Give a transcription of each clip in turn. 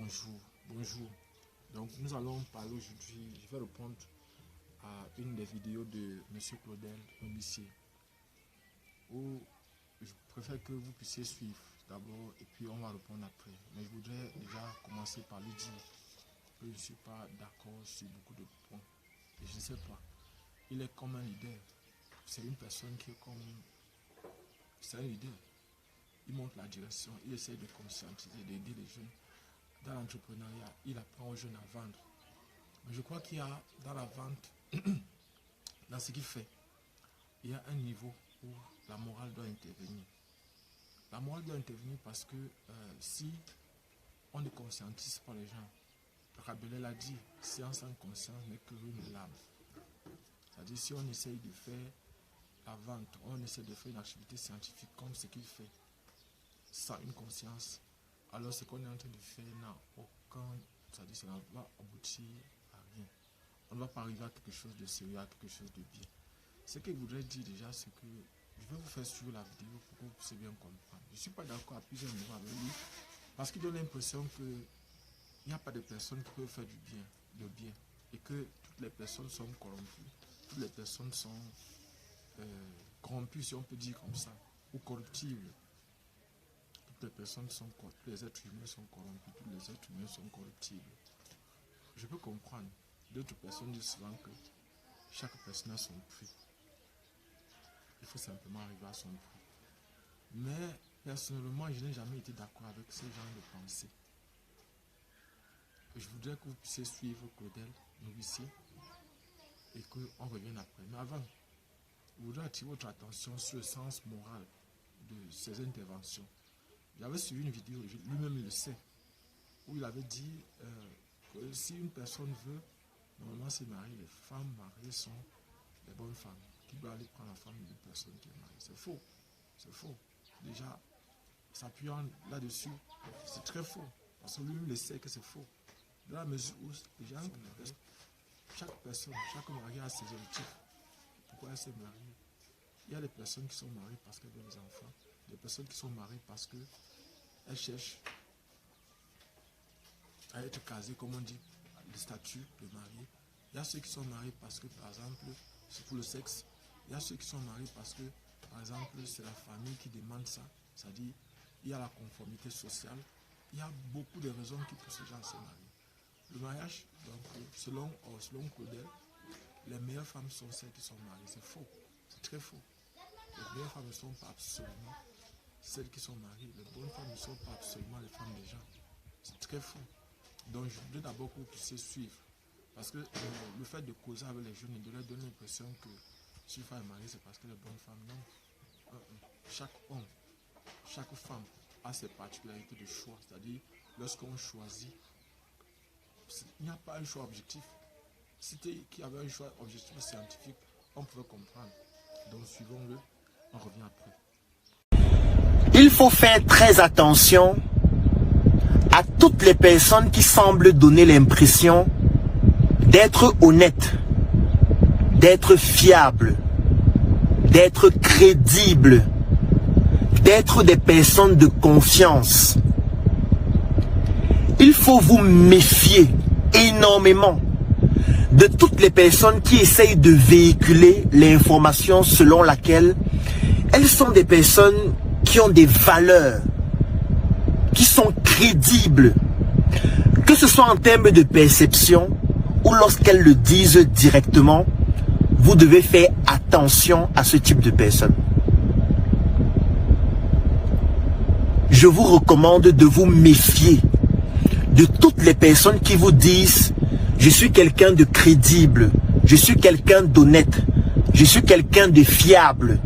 Bonjour, bonjour. Donc nous allons parler aujourd'hui, je vais répondre à une des vidéos de M. Claudel Nobissier, où je préfère que vous puissiez suivre d'abord et puis on va répondre après. Mais je voudrais déjà commencer par lui dire que je ne suis pas d'accord sur beaucoup de points. Et je ne sais pas, il est comme un leader. C'est une personne qui est comme... C'est un leader. Il montre la direction, il essaie de conscientiser, d'aider les jeunes. Dans l'entrepreneuriat, il apprend aux jeunes à vendre. Mais je crois qu'il y a dans la vente, dans ce qu'il fait, il y a un niveau où la morale doit intervenir. La morale doit intervenir parce que si on ne conscientise pas les gens, Rabelais l'a dit, science sans conscience n'est que une lame. C'est-à-dire si on essaye de faire la vente, on essaie de faire une activité scientifique comme ce qu'il fait, sans une conscience, alors ce qu'on est en train de faire n'a aucun, c'est-à-dire ça ne va aboutir à rien. On ne va pas arriver à quelque chose de sérieux, à quelque chose de bien. Ce que je voudrais dire déjà, c'est que je vais vous faire suivre la vidéo pour que vous puissiez bien comprendre. Je ne suis pas d'accord à plusieurs niveaux avec lui, parce qu'il donne l'impression qu'il n'y a pas de personnes qui peuvent faire du bien, et que toutes les personnes sont corrompues, toutes les personnes sont corrompues, si on peut dire comme ça, ou corruptibles. Toutes les personnes sont corrompues, tous les êtres humains sont corrompus, tous les êtres humains sont corruptibles. Je peux comprendre. D'autres personnes disent souvent que chaque personne a son prix. Il faut simplement arriver à son prix. Mais personnellement, je n'ai jamais été d'accord avec ce genre de pensée. Je voudrais que vous puissiez suivre Claudel Nobissier et qu'on revienne après. Mais avant, je voudrais attirer votre attention sur le sens moral de ces interventions. J'avais suivi une vidéo, lui-même il le sait, où il avait dit que si une personne veut normalement se marier, les femmes mariées sont les bonnes femmes. Qui doit aller prendre la femme d'une personne qui est mariée? C'est faux. C'est faux. Déjà, s'appuyant là-dessus, c'est très faux. Parce que lui-même il sait que c'est faux. Dans la mesure où chaque personne, chaque mariée a ses objectifs. Pourquoi elle s'est mariée? Il y a des personnes qui sont mariées parce qu'elles veulent des enfants. Des personnes qui sont mariées parce qu'elles cherchent à être casées, comme on dit, le statut de mariée. Il y a ceux qui sont mariés parce que, par exemple, c'est pour le sexe. Il y a ceux qui sont mariés parce que, par exemple, c'est la famille qui demande ça. C'est-à-dire, il y a la conformité sociale. Il y a beaucoup de raisons qui poussent les gens à se marier. Le mariage, donc, selon Claudel, les meilleures femmes sont celles qui sont mariées. C'est faux. C'est très faux. Les meilleures femmes ne sont pas absolument celles qui sont mariées. Les bonnes femmes ne sont pas absolument les femmes des gens. C'est très faux. Donc je voudrais d'abord que vous puissiez suivre. Parce que le fait de causer avec les jeunes et de leur donner l'impression que si une femme est mariée, c'est parce qu'elle est bonne femme. Non. Chaque homme, chaque femme a ses particularités de choix. C'est-à-dire, lorsqu'on choisit, il n'y a pas un choix objectif. Si qu'il y avait un choix objectif scientifique, on pouvait comprendre. Donc suivons-le, on revient après. Il faut faire très attention à toutes les personnes qui semblent donner l'impression d'être honnêtes, d'être fiables, d'être crédibles, d'être des personnes de confiance. Il faut vous méfier énormément de toutes les personnes qui essayent de véhiculer l'information selon laquelle elles sont des personnes qui ont des valeurs, qui sont crédibles, que ce soit en termes de perception ou lorsqu'elles le disent directement. Vous devez faire attention à ce type de personnes. Je vous recommande de vous méfier de toutes les personnes qui vous disent « Je suis quelqu'un de crédible, je suis quelqu'un d'honnête, je suis quelqu'un de fiable,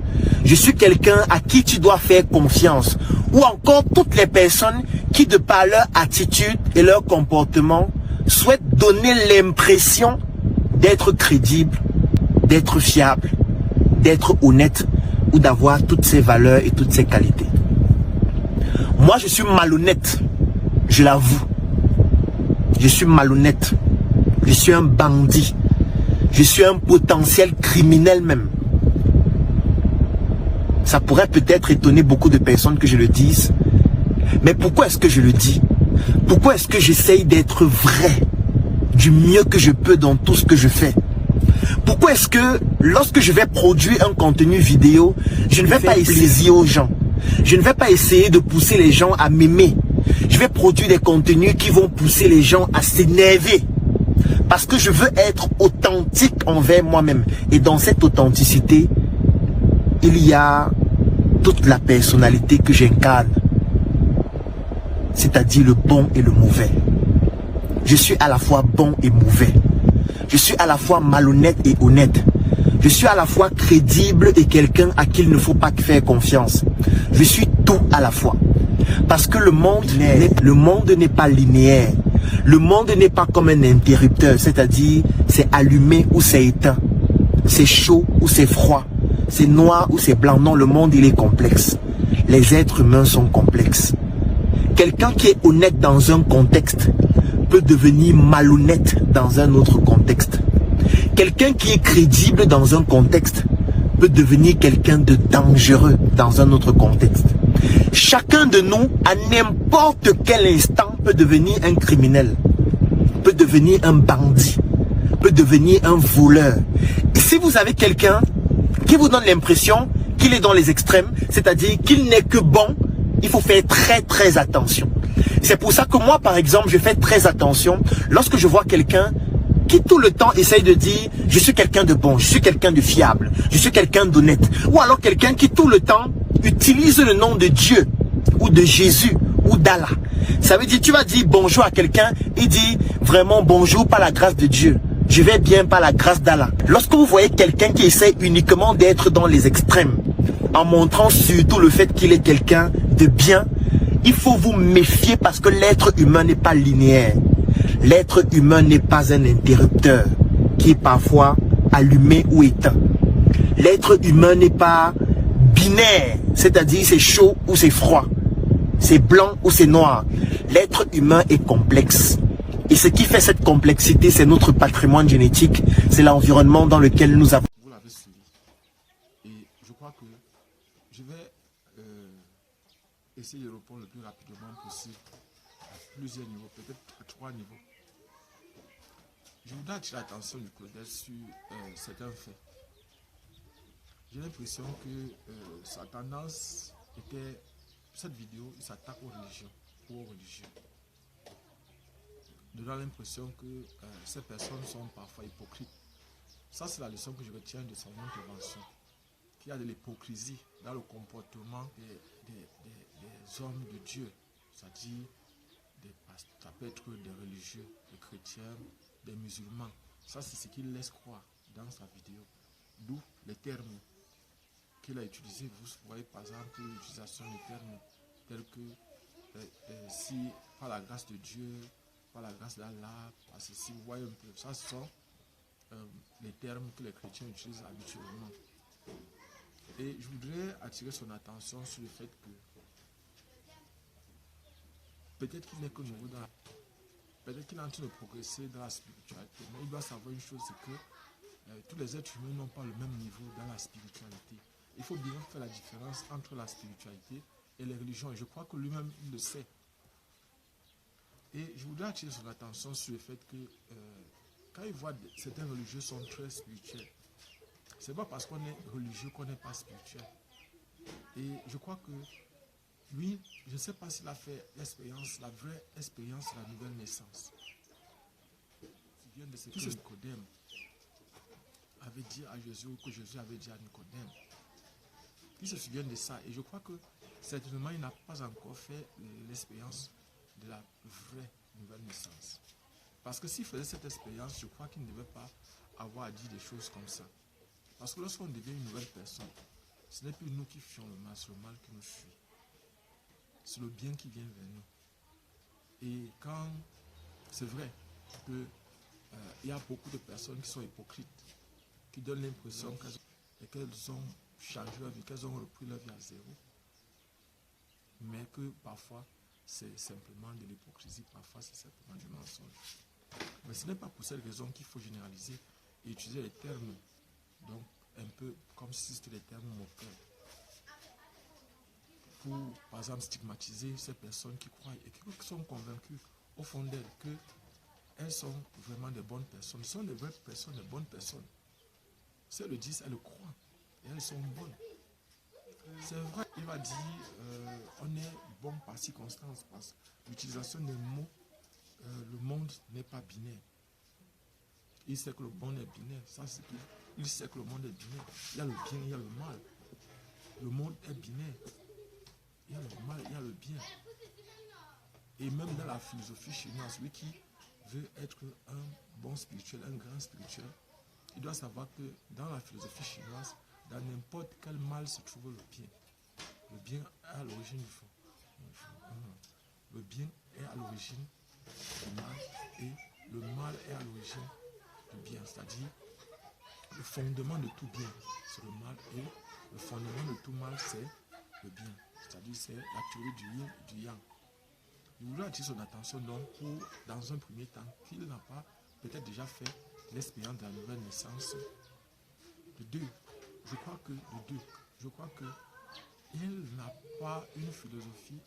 je suis quelqu'un à qui tu dois faire confiance. » Ou encore toutes les personnes qui, de par leur attitude et leur comportement, souhaitent donner l'impression d'être crédible, d'être fiable, d'être honnête ou d'avoir toutes ces valeurs et toutes ces qualités. Moi, je suis malhonnête, je l'avoue. Je suis malhonnête. Je suis un bandit. Je suis un potentiel criminel même. Ça pourrait peut-être étonner beaucoup de personnes que je le dise. Mais pourquoi est-ce que je le dis? Pourquoi est-ce que j'essaye d'être vrai du mieux que je peux dans tout ce que je fais? Pourquoi est-ce que lorsque je vais produire un contenu vidéo, je ne vais pas essayer aux gens? Je ne vais pas essayer de pousser les gens à m'aimer. Je vais produire des contenus qui vont pousser les gens à s'énerver. Parce que je veux être authentique envers moi-même. Et dans cette authenticité, il y a toute la personnalité que j'incarne. C'est-à-dire le bon et le mauvais. Je suis à la fois bon et mauvais. Je suis à la fois malhonnête et honnête. Je suis à la fois crédible et quelqu'un à qui il ne faut pas faire confiance. Je suis tout à la fois. Parce que le monde n'est pas linéaire. Le monde n'est pas comme un interrupteur, c'est-à-dire c'est allumé ou c'est éteint. C'est chaud ou c'est froid. C'est noir ou c'est blanc. Non, le monde il est complexe. Les êtres humains sont complexes. Quelqu'un qui est honnête dans un contexte peut devenir malhonnête dans un autre contexte. Quelqu'un qui est crédible dans un contexte peut devenir quelqu'un de dangereux dans un autre contexte. Chacun de nous, à n'importe quel instant, peut devenir un criminel, peut devenir un bandit, peut devenir un voleur. Et si vous avez quelqu'un qui vous donne l'impression qu'il est dans les extrêmes, c'est-à-dire qu'il n'est que bon, il faut faire très attention. C'est pour ça que moi, par exemple, je fais très attention lorsque je vois quelqu'un qui tout le temps essaye de dire « je suis quelqu'un de bon, je suis quelqu'un de fiable, je suis quelqu'un d'honnête ». Ou alors quelqu'un qui tout le temps utilise le nom de Dieu ou de Jésus ou d'Allah. Ça veut dire, tu vas dire bonjour à quelqu'un, il dit vraiment bonjour par la grâce de Dieu. Je vais bien par la grâce d'Allah. Lorsque vous voyez quelqu'un qui essaie uniquement d'être dans les extrêmes, en montrant surtout le fait qu'il est quelqu'un de bien, il faut vous méfier parce que l'être humain n'est pas linéaire. L'être humain n'est pas un interrupteur qui est parfois allumé ou éteint. L'être humain n'est pas binaire, c'est-à-dire c'est chaud ou c'est froid, c'est blanc ou c'est noir. L'être humain est complexe. Et ce qui fait cette complexité, c'est notre patrimoine génétique, c'est l'environnement dans lequel nous avons. Vous l'avez suivi. Et je crois que je vais essayer de répondre le plus rapidement possible à plusieurs niveaux, peut-être à 3 niveaux. Je voudrais attirer l'attention du Claudel sur certains faits. J'ai l'impression que sa tendance était, cette vidéo, il s'attaque aux religions ou aux religieux, donnant l'impression que ces personnes sont parfois hypocrites. Ça, c'est la leçon que je retiens de son intervention, qu'il y a de l'hypocrisie dans le comportement des hommes de Dieu, c'est-à-dire ça peut être des religieux, des chrétiens, des musulmans. Ça, c'est ce qu'il laisse croire dans sa vidéo. D'où les termes qu'il a utilisés. Vous voyez par exemple l'utilisation des termes tels que si par la grâce de Dieu, par la grâce d'Allah, par ceci, vous voyez un peu. Ça, ce sont les termes que les chrétiens utilisent habituellement. Et je voudrais attirer son attention sur le fait que peut-être qu'il n'est qu'au niveau de peut-être qu'il est en train de progresser dans la spiritualité, mais il doit savoir une chose, c'est que tous les êtres humains n'ont pas le même niveau dans la spiritualité. Il faut bien faire la différence entre la spiritualité et les religions, et je crois que lui-même, il le sait. Et je voudrais attirer son attention sur le fait que quand il voit certains religieux sont très spirituels, c'est pas parce qu'on est religieux qu'on n'est pas spirituel. Et je crois que lui, je ne sais pas s'il a fait l'expérience, la vraie expérience de la nouvelle naissance. Il vient de ce que Nicodème avait dit à Jésus, ou que Jésus avait dit à Nicodème. Il se souvient de ça. Et je crois que certainement, il n'a pas encore fait l'expérience de la vraie nouvelle naissance. Parce que s'il faisait cette expérience, je crois qu'il ne devait pas avoir dit des choses comme ça. Parce que lorsqu'on devient une nouvelle personne, ce n'est plus nous qui fuyons le mal, c'est le mal qui nous fuit. C'est le bien qui vient vers nous. Et quand c'est vrai qu'il y a beaucoup de personnes qui sont hypocrites, qui donnent l'impression qu'elles ont changé leur vie, qu'elles ont repris leur vie à zéro, mais que parfois c'est simplement de l'hypocrisie, parfois c'est simplement du mensonge. Mais ce n'est pas pour cette raison qu'il faut généraliser et utiliser les termes, donc un peu comme si c'était des termes moqueurs. pour, par exemple, stigmatiser ces personnes qui croient et qui sont convaincues au fond d'elles qu'elles sont vraiment des bonnes personnes. Ce sont des vraies personnes, des bonnes personnes. Si elles le disent, elles le croient et elles sont bonnes. C'est vrai, il va dire on est bon par circonstance, parce que l'utilisation des mots, le monde n'est pas binaire. Il sait que le monde est binaire, ça c'est tout. Il sait que le monde est binaire. Il y a le bien, il y a le mal. Le monde est binaire. Il y a le mal, il y a le bien. Et même dans la philosophie chinoise, celui qui veut être un bon spirituel, un grand spirituel, il doit savoir que dans la philosophie chinoise, dans n'importe quel mal se trouve le bien. Le bien est à l'origine du fond. Le bien est à l'origine du mal et le mal est à l'origine du bien. C'est-à-dire, le fondement de tout bien, c'est le mal et le fondement de tout mal, c'est le bien. C'est-à-dire, c'est la théorie du yin et du yang. Je voudrais attirer son attention donc pour, dans un premier temps, qu'il n'a pas peut-être déjà fait l'expérience de la nouvelle naissance. De deux, je crois que il n'a pas une philosophie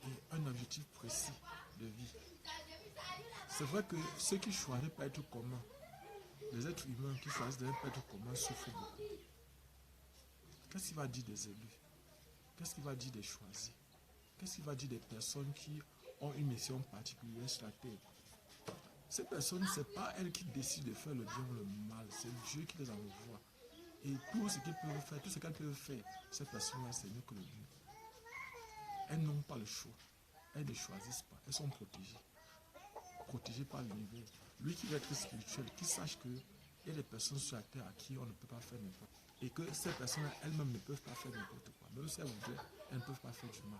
et un objectif précis de vie. C'est vrai que ceux qui choisissent pas être communs, les êtres humains qui choisissent de ne pas être communs souffrent beaucoup. Qu'est-ce qu'il va dire des élus? Qu'est-ce qu'il va dire des choisis? Qu'est-ce qu'il va dire des personnes qui ont une mission particulière sur la terre? Ces personnes, ce n'est pas elles qui décident de faire le bien ou le mal, c'est Dieu qui les envoie. Et tout ce qu'ils peuvent faire, tout ce qu'elles peuvent faire, ces personnes-là, c'est mieux que le bien. Elles n'ont pas le choix. Elles ne choisissent pas. Elles sont protégées. Protégées par l'univers. Lui qui veut être spirituel, qui sache qu'il y a des personnes sur la terre à qui on ne peut pas faire n'importe quoi. Et que ces personnes elles-mêmes ne peuvent pas faire n'importe quoi. Même si elles voudraient, elles ne peuvent pas faire du mal.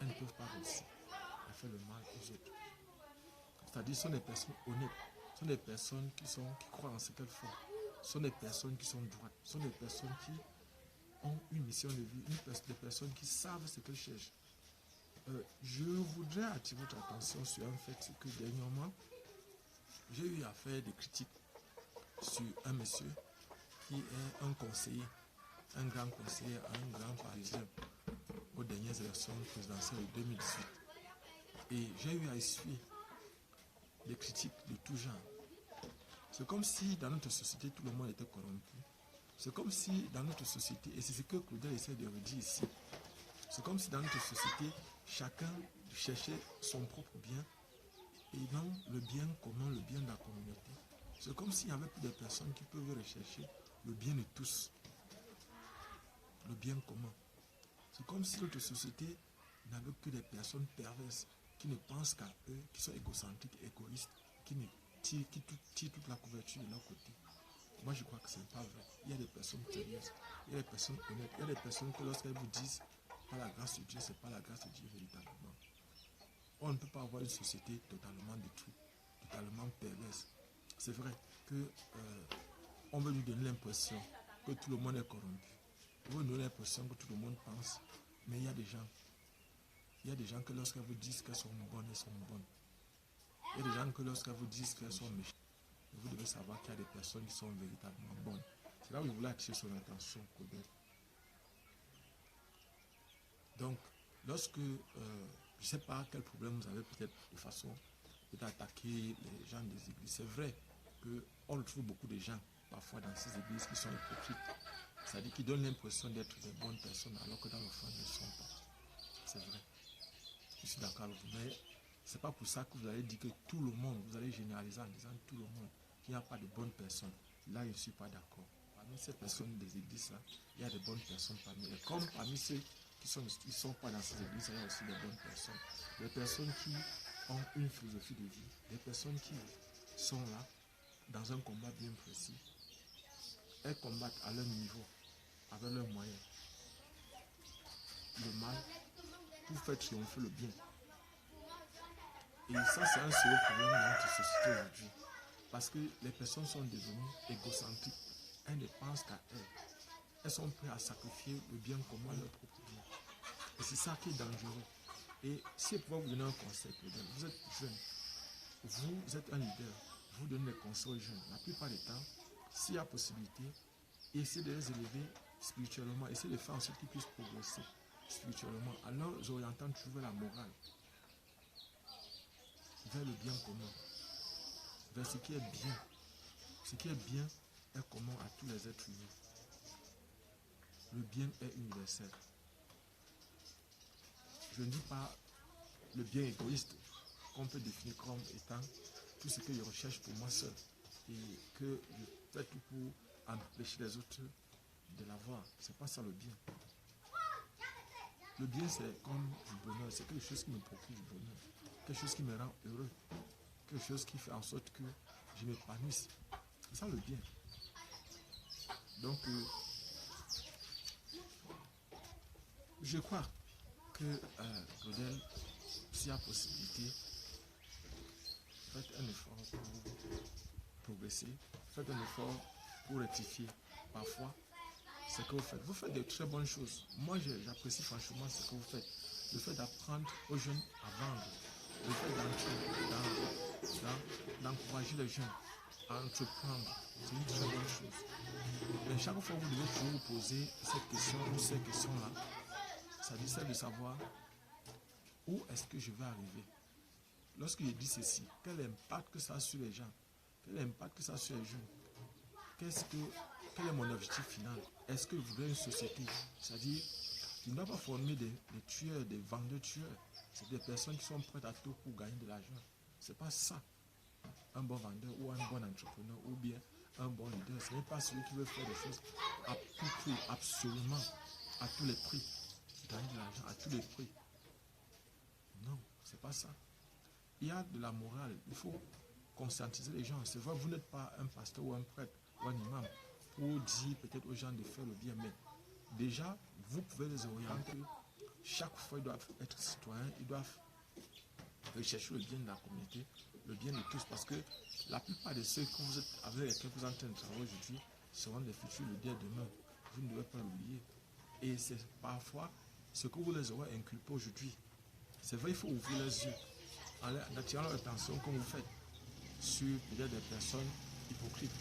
Elles ne peuvent pas réussir à faire le mal aux autres. C'est-à-dire, ce sont des personnes honnêtes. Ce sont des personnes qui croient en ce qu'elles font. Ce sont des personnes qui sont droites. Ce sont des personnes qui ont une mission de vie. Des personnes qui savent ce qu'elles cherchent. Je voudrais attirer votre attention sur un fait que dernièrement, j'ai eu à faire des critiques sur un monsieur qui est un conseiller, un grand conseiller, un grand parisien aux dernières élections présidentielles de 2018. Et j'ai eu à essuyer des critiques de tout genre. C'est comme si dans notre société, tout le monde était corrompu. C'est comme si dans notre société, et c'est ce que Claudel essaie de redire ici, c'est comme si dans notre société, chacun cherchait son propre bien et non le bien commun, le bien de la communauté. C'est comme s'il n'y avait plus de personnes qui peuvent rechercher le bien de tous, le bien commun. C'est comme si notre société n'avait que des personnes perverses qui ne pensent qu'à eux, qui sont égocentriques, égoïstes, qui tirent toute la couverture de leur côté. Moi, je crois que ce n'est pas vrai. Il y a des personnes sérieuses, il y a des personnes honnêtes, il y a des personnes que lorsqu'elles vous disent par la grâce de Dieu, ce n'est pas la grâce de Dieu véritablement. On ne peut pas avoir une société totalement détruite, totalement perverse. C'est vrai qu'on veut nous donner l'impression que tout le monde est corrompu. On veut nous donner l'impression que tout le monde pense, mais il y a des gens que lorsqu'elles vous disent qu'elles sont bonnes, elles sont bonnes. Il y a des gens que lorsqu'elles vous disent qu'elles sont méchantes, vous devez savoir qu'il y a des personnes qui sont véritablement bonnes. C'est là où je voulais attirer son attention, Claudel. Donc, lorsque, je ne sais pas quel problème vous avez peut-être de façon d'attaquer les gens des églises, c'est vrai qu'on trouve beaucoup de gens, parfois dans ces églises, qui sont hypocrites. C'est-à-dire qui donnent l'impression d'être des bonnes personnes, alors que dans le fond, ils ne sont pas. C'est vrai. Je suis d'accord avec vous, mais ce n'est pas pour ça que vous allez dire que tout le monde, vous allez généraliser en disant tout le monde, qu'il n'y a pas de bonnes personnes. Là, je ne suis pas d'accord. Parmi ces personnes des églises-là, il y a de bonnes personnes parmi elles. Comme parmi ceux qui ne sont pas dans ces églises, il y a aussi des bonnes personnes. Des personnes qui ont une philosophie de vie. Des personnes qui sont là, dans un combat bien précis. Elles combattent à leur niveau, avec leurs moyens. Le mal pour faire triompher le bien. Et ça, c'est un sérieux problème dans notre société aujourd'hui. Parce que les personnes sont devenues égocentriques. Elles ne pensent qu'à elles. Elles sont prêtes à sacrifier le bien commun à leur propre bien. Et c'est ça qui est dangereux. Et si je pouvais vous donner un conseil, vous êtes jeune, vous êtes un leader, vous donnez des conseils aux jeunes. La plupart du temps, s'il y a possibilité, essayez de les élever spirituellement, essayez de faire en sorte qu'ils puissent progresser. spirituellement, alors nous orientons toujours vers la morale, vers le bien commun, vers ce qui est bien. Ce qui est bien est commun à tous les êtres humains. Le bien est universel. Je ne dis pas le bien égoïste qu'on peut définir comme étant tout ce que je recherche pour moi seul et que je fais tout pour empêcher les autres de l'avoir. C'est pas ça le bien. Le bien, c'est comme du bonheur, c'est quelque chose qui me procure du bonheur, quelque chose qui me rend heureux, quelque chose qui fait en sorte que je m'épanouisse. C'est ça le bien. Donc, je crois que Claudel, s'il y a possibilité, faites un effort pour progresser, faites un effort pour rectifier. Parfois, ce que vous faites de très bonnes choses. Moi, j'apprécie franchement ce que vous faites. Le fait d'apprendre aux jeunes à vendre, le fait d'encourager les jeunes à entreprendre, c'est une très bonne chose. Mais chaque fois, vous devez toujours vous poser cette question ou ces questions-là. Ça dit celle de savoir où est-ce que je vais arriver. Lorsque je dis ceci, quel impact que ça a sur les gens, quel impact que ça a sur les jeunes, quel est mon objectif final? Est-ce que je voudrais une société? C'est-à-dire, tu ne dois pas former des tueurs, des vendeurs tueurs. C'est des personnes qui sont prêtes à tout pour gagner de l'argent. C'est pas ça. Un bon vendeur ou un bon entrepreneur ou bien un bon leader, ce n'est pas celui qui veut faire des choses à tout prix, absolument, à tous les prix. Gagner de l'argent à tous les prix. Non, c'est pas ça. Il y a de la morale. Il faut conscientiser les gens. C'est vrai, vous n'êtes pas un pasteur ou un prêtre ou un imam pour dire peut-être aux gens de faire le bien, mais déjà, vous pouvez les orienter. Chaque fois, ils doivent être citoyens, ils doivent rechercher le bien de la communauté, le bien de tous, parce que la plupart de ceux que vous êtes, avec lesquels vous êtes en train de travailler aujourd'hui seront des futurs leaders demain. Vous ne devez pas l'oublier. Et c'est parfois ce que vous les aurez inculpé aujourd'hui. C'est vrai, il faut ouvrir les yeux en attirant leur attention comme vous faites sur peut-être des personnes hypocrites,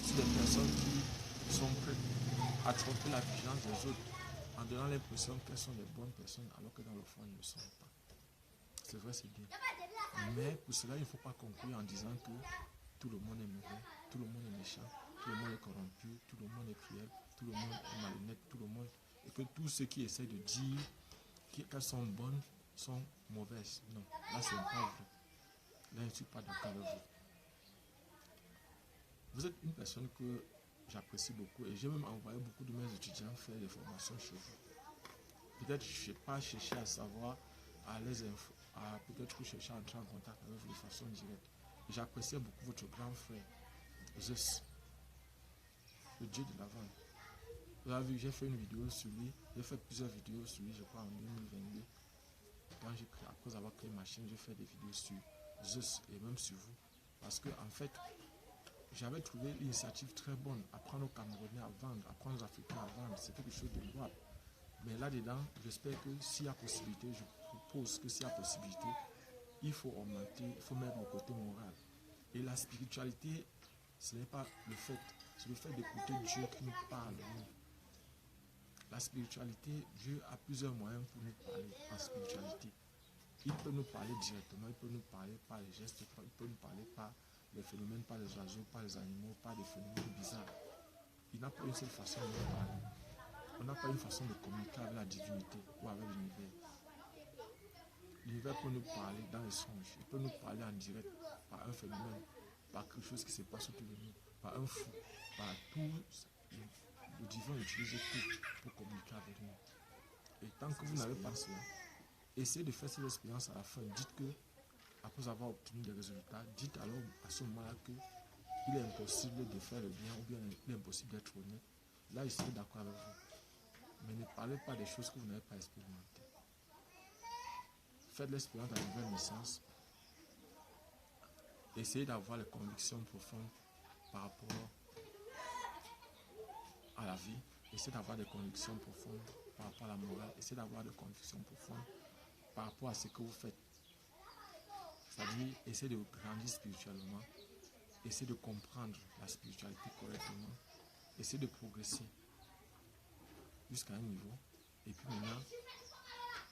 sur des personnes qui sont prêtes à tromper la vigilance des autres en donnant l'impression qu'elles sont des bonnes personnes alors que dans le fond, elles ne le sont pas. C'est vrai, c'est bien. Mais pour cela, il ne faut pas conclure en disant que tout le monde est mauvais, tout le monde est méchant, tout le monde est corrompu, tout le monde est cruel, tout le monde est malhonnête, tout le monde... Et que tous ceux qui essaient de dire qu'elles sont bonnes sont mauvaises. Non, là c'est pas vrai. Là je ne suis pas d'accord avec vous. Vous êtes une personne que j'apprécie beaucoup et j'ai même envoyé beaucoup de mes étudiants faire des formations chez vous. Peut-être je n'ai pas cherché à savoir, à les infos, à peut-être chercher à entrer en contact avec vous de façon directe. J'appréciais beaucoup votre grand frère, Zeus, le dieu de la vente. Vous avez vu, j'ai fait une vidéo sur lui, j'ai fait plusieurs vidéos sur lui, je crois en 2022. Quand j'ai créé, après avoir créé ma chaîne, j'ai fait des vidéos sur Zeus et même sur vous. Parce que en fait, j'avais trouvé l'initiative très bonne, apprendre aux Camerounais à vendre, apprendre aux Africains à vendre, c'est quelque chose de louable. Mais là-dedans, j'espère que s'il y a possibilité, je propose que s'il y a possibilité, il faut augmenter, il faut mettre le côté moral. Et la spiritualité, ce n'est pas le fait, c'est le fait d'écouter Dieu qui nous parle. La spiritualité, Dieu a plusieurs moyens pour nous parler en spiritualité. Il peut nous parler directement, il peut nous parler par les gestes, il peut nous parler par les phénomènes, par les oiseaux, par les animaux, par des phénomènes bizarres. Il n'a pas une seule façon de nous parler. On n'a pas une façon de communiquer avec la divinité ou avec l'univers. L'univers peut nous parler dans les songes, il peut nous parler en direct par un phénomène, par quelque chose qui se passe autour de nous, par un fou, par tout. Le divin utilise tout pour communiquer avec nous. Et tant que vous n'avez pas cela, essayez de faire cette expérience à la fin. Dites que, après avoir obtenu des résultats, dites alors à ce moment-là qu'il est impossible de faire le bien ou bien il est impossible d'être honnête. Là, je serai d'accord avec vous. Mais ne parlez pas des choses que vous n'avez pas expérimentées. Faites l'expérience de la nouvelle naissance. Essayez d'avoir les convictions profondes par rapport à la vie. Essayez d'avoir des convictions profondes par rapport à la morale. Essayez d'avoir des convictions profondes par rapport à ce que vous faites. C'est-à-dire, essayez de grandir spirituellement. Essayez de comprendre la spiritualité correctement. Essayez de progresser jusqu'à un niveau. Et puis maintenant,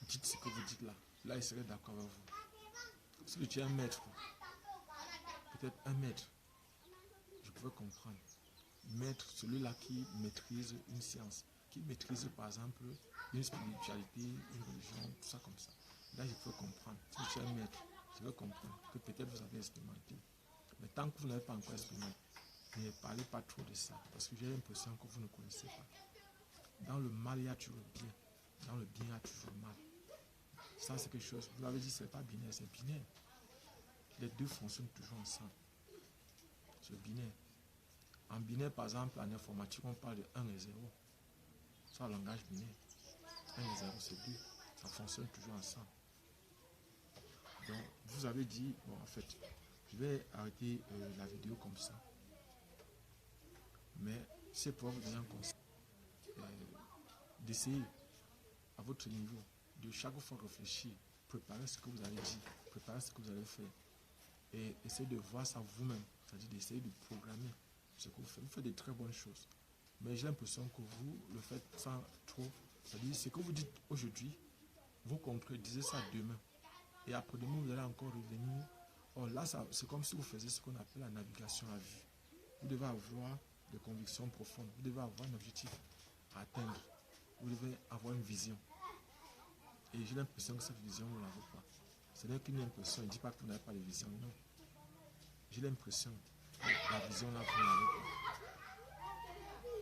dites ce que vous dites là. Là, il serait d'accord avec vous. Si tu es un maître, peut-être un maître, je pourrais comprendre. Maître, celui-là qui maîtrise une science, qui maîtrise par exemple une spiritualité, une religion, tout ça comme ça. Là, je peux comprendre. Si tu es un maître, je peux comprendre que peut-être vous avez expérimenté. Mais tant que vous n'avez pas encore expérimenté, ne parlez pas trop de ça, parce que j'ai l'impression que vous ne connaissez pas. Dans le mal, il y a toujours le bien. Dans le bien, il y a toujours le mal. Ça, c'est quelque chose. Vous l'avez dit, c'est pas binaire, c'est binaire. Les deux fonctionnent toujours ensemble. C'est binaire. En binaire, par exemple, en informatique, on parle de 1 et 0. Ça, en langage binaire. 1 et 0, c'est 2. Ça fonctionne toujours ensemble. Donc, vous avez dit, bon, en fait, je vais arrêter la vidéo comme ça. Mais c'est pour vous donner un conseil. D'essayer, à votre niveau, de chaque fois réfléchir, préparer ce que vous avez dit, préparer ce que vous allez faire. Et essayer de voir ça vous-même. C'est-à-dire d'essayer de programmer ce que vous faites. Vous faites de très bonnes choses. Mais j'ai l'impression que vous le faites sans trop. C'est-à-dire ce que vous dites aujourd'hui, vous contredisez ça demain. Et après-demain, vous allez encore revenir. Or là, c'est comme si vous faisiez ce qu'on appelle la navigation à vue. Vous devez avoir des convictions profondes. Vous devez avoir un objectif à atteindre. Vous devez avoir une vision. Et j'ai l'impression que cette vision, vous ne l'avez pas. Ce n'est qu'une impression. Je ne dis pas que vous n'avez pas de vision, non. J'ai l'impression que la vision là, vous ne l'avez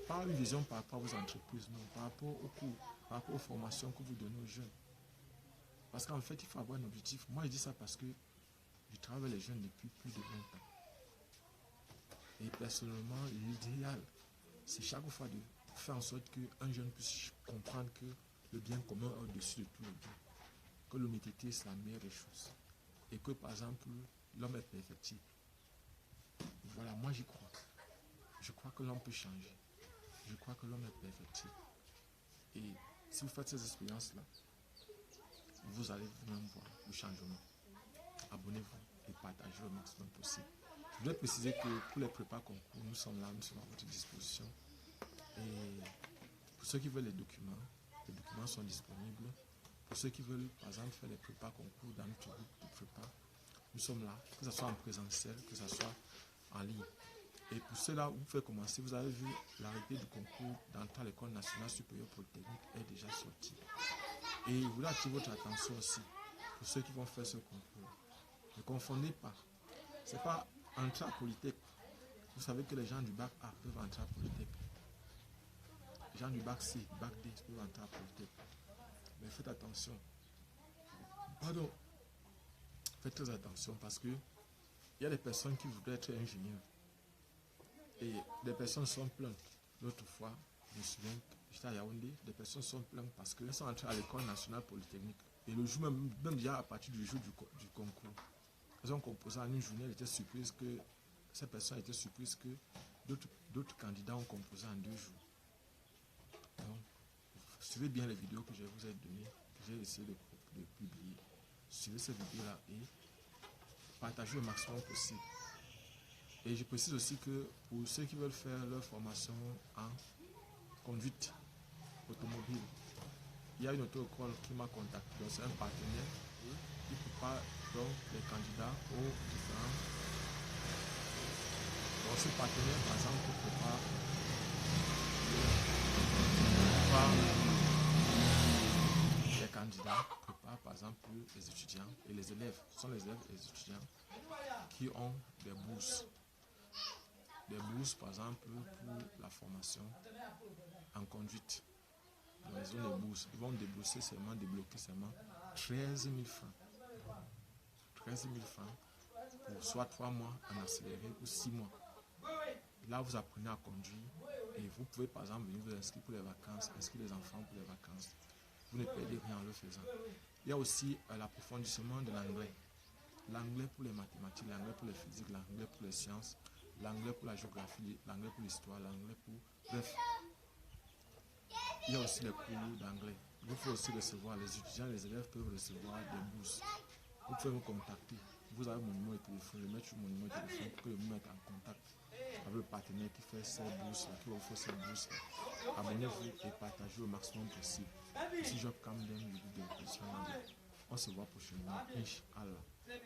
pas. Pas une vision par rapport à vos entreprises, non. Par rapport aux cours, par rapport aux formations que vous donnez aux jeunes. Parce qu'en fait, il faut avoir un objectif. Moi, je dis ça parce que je travaille avec les jeunes depuis plus de 20 ans. Et personnellement, l'idéal, c'est chaque fois de faire en sorte qu'un jeune puisse comprendre que le bien commun est au-dessus de tout le bien. Que l'honnêteté, c'est la meilleure des choses. Et que, par exemple, l'homme est perfectible. Voilà, moi j'y crois. Je crois que l'homme peut changer. Je crois que l'homme est perfectible. Et si vous faites ces expériences-là, vous allez vous-même voir le changement. Abonnez-vous et partagez le maximum possible. Je voudrais préciser que pour les prépas concours, nous sommes là, nous sommes à votre disposition. Et pour ceux qui veulent les documents sont disponibles. Pour ceux qui veulent, par exemple, faire les prépas concours dans notre groupe de prépa, nous sommes là, que ce soit en présentiel, que ce soit en ligne. Et pour cela, vous pouvez commencer. Vous avez vu l'arrêté du concours d'entrée à l'École nationale supérieure polytechnique est déjà sorti. Et je voulais attirer votre attention aussi pour ceux qui vont faire ce concours. Ne confondez pas. Ce n'est pas entrer à Polytech. Vous savez que les gens du bac A peuvent entrer à Polytech. Les gens du bac C, du bac D peuvent entrer à Polytech. Mais faites attention. Pardon. Faites très attention parce que il y a des personnes qui voudraient être ingénieurs. Et des personnes sont plaintes. L'autre fois, je me souviens, j'étais à Yaoundé, des personnes sont plaintes parce qu'elles sont entrées à l'École nationale polytechnique. Et le jour même déjà à partir du jour du concours, elles ont composé en une journée, elles étaient surprises que ces personnes étaient surprises que d'autres candidats ont composé en 2 jours. Donc, suivez bien les vidéos que je vous ai données, que j'ai essayé de publier. Suivez ces vidéos-là et partagez le maximum possible. Et je précise aussi que pour ceux qui veulent faire leur formation en conduite automobile, il y a une auto-école qui m'a contacté, donc c'est un partenaire qui prépare donc les candidats aux différents. Donc ce partenaire, par exemple, prépare les candidats, prépare par exemple les étudiants et les élèves. Ce sont les élèves et les étudiants qui ont des bourses. Des bourses, par exemple, pour la formation en conduite. Donc, ils ont des bourses. Ils vont débloquer seulement 13 000 francs. 13 000 francs pour soit 3 mois en accéléré ou 6 mois. Là, vous apprenez à conduire et vous pouvez, par exemple, venir vous inscrire pour les vacances, inscrire les enfants pour les vacances. Vous ne perdez rien en le faisant. Il y a aussi l'approfondissement de l'anglais. L'anglais pour les mathématiques, l'anglais pour les physiques, l'anglais pour les sciences, l'anglais pour la géographie, l'anglais pour l'histoire, l'anglais pour... Bref, il y a aussi les cours d'anglais. Vous pouvez aussi recevoir, les étudiants, les élèves peuvent recevoir des bourses. Vous pouvez me contacter. vous avez mon numéro de téléphone, je vais mettre sur mon numéro de téléphone pour que vous mettez en contact avec le partenaire qui fait ces bourses, qui va vous faire ces bourses. Abonnez-vous et partagez au maximum possible. Si je Camden, je vous dis on se voit prochainement, Inch'Allah.